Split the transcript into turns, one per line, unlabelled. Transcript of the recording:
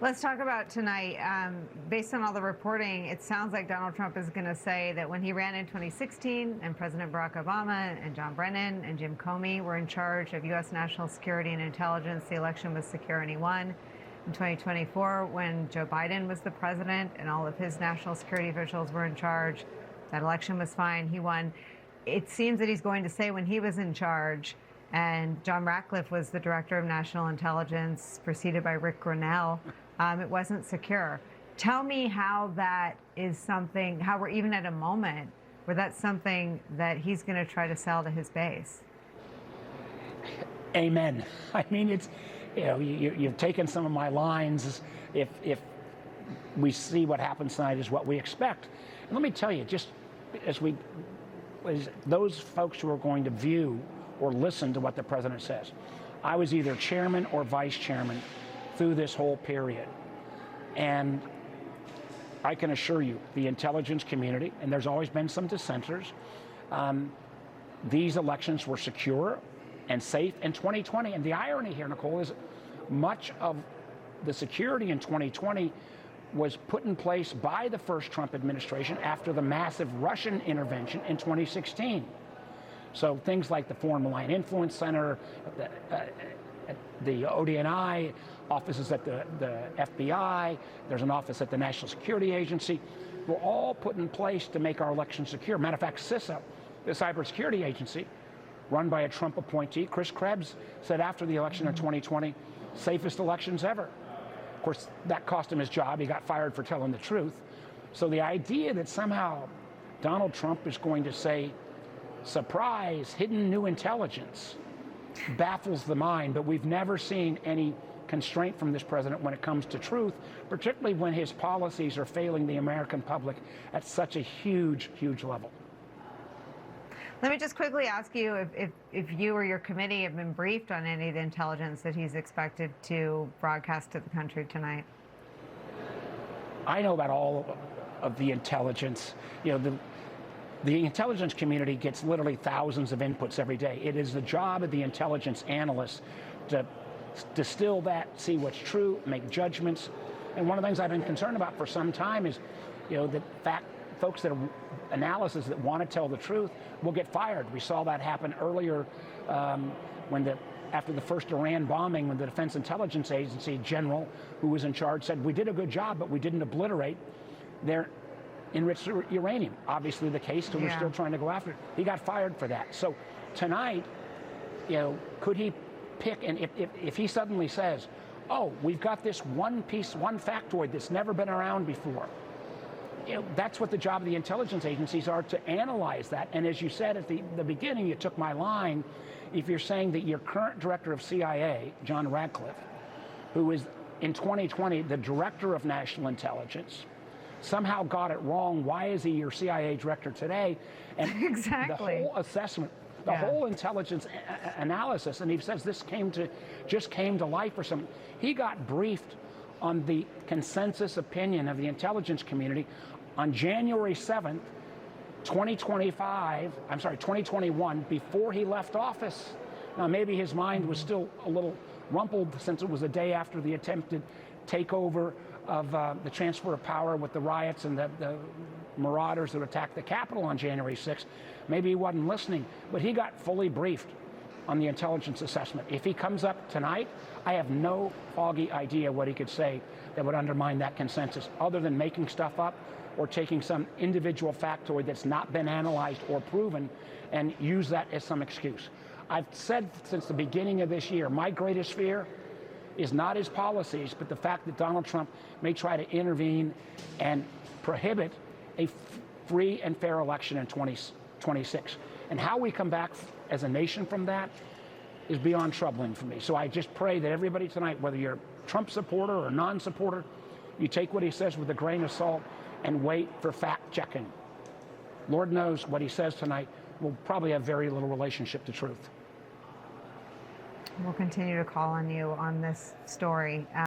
Let's talk about tonight. Based on all the reporting, it sounds like Donald Trump is going to say that when he ran in 2016 and President Barack Obama and John Brennan and Jim Comey were in charge of U.S. national security and intelligence, the election was secure and he won. In 2024, when Joe Biden was the president and all of his national security officials were in charge, that election was fine, he won. It seems that he's going to say when he was in charge and John Ratcliffe was the director of national intelligence, preceded by Rick Grenell, it wasn't secure. Tell me how that is something, how we're even at a moment where that's something that he's going to try to sell to his base.
Amen. I mean, it's, you've taken some of my lines. If we see what happens tonight is what we expect. And let me tell you, just as those folks who are going to view or listen to what the president says, I was either chairman or vice chairman through this whole period. And I can assure you, the intelligence community, and there's always been some dissenters, these elections were secure and safe in 2020. And the irony here, Nicole, is much of the security in 2020 was put in place by the first Trump administration after the massive Russian intervention in 2016. So things like the Foreign Malign Influence Center, the ODNI, offices at the FBI, there's an office at the National Security Agency, were all put in place to make our election secure. Matter of fact, CISA, the cybersecurity agency, run by a Trump appointee, Chris Krebs, said after the election in 2020, safest elections ever. Of course, that cost him his job. He got fired for telling the truth. So the idea that somehow Donald Trump is going to say, surprise, hidden new intelligence, baffles the mind. But we've never seen any constraint from this president when it comes to truth, particularly when his policies are failing the American public at such a huge, huge level.
Let me just quickly ask you if you or your committee have been briefed on any of the intelligence that he's expected to broadcast to the country tonight.
I know about all of the intelligence. The intelligence community gets literally thousands of inputs every day. It is the job of the intelligence analysts to distill that, see what's true, make judgments. And one of the things I've been concerned about for some time is, the fact folks that are analysis that want to tell the truth will get fired. We saw that happen earlier after the first Iran bombing, when the Defense Intelligence Agency general who was in charge said, we did a good job, but we didn't obliterate their enriched uranium. Obviously the case, so we're still trying to go after it. He got fired for that. So tonight, could he pick, and if he suddenly says, oh, we've got this one factoid that's never been around before, that's what the job of the intelligence agencies are, to analyze that. And as you said at the beginning, you took my line, if you're saying that your current director of CIA, John Ratcliffe, who is in 2020 the director of national intelligence, somehow got it wrong, why is he your CIA director today? And
exactly.
The whole assessment, the whole intelligence analysis, and he says this just came to life or something. He got briefed on the consensus opinion of the intelligence community on January 7th, 2021, before he left office. Now, maybe his mind was still a little rumpled since it was a day after the attempted takeover of the transfer of power with the riots and the marauders that attacked the Capitol on January 6th. Maybe he wasn't listening, but he got fully briefed on the intelligence assessment. If he comes up tonight, I have no foggy idea what he could say that would undermine that consensus, other than making stuff up or taking some individual factoid that's not been analyzed or proven and use that as some excuse. I've said since the beginning of this year, my greatest fear is not his policies, but the fact that Donald Trump may try to intervene and prohibit a free and fair election in 2026. And how we come back as a nation from that is beyond troubling for me. So I just pray that everybody tonight, whether you're a Trump supporter or non-supporter, you take what he says with a grain of salt and wait for fact-checking. Lord knows what he says tonight will probably have very little relationship to truth.
We'll continue to call on you on this story.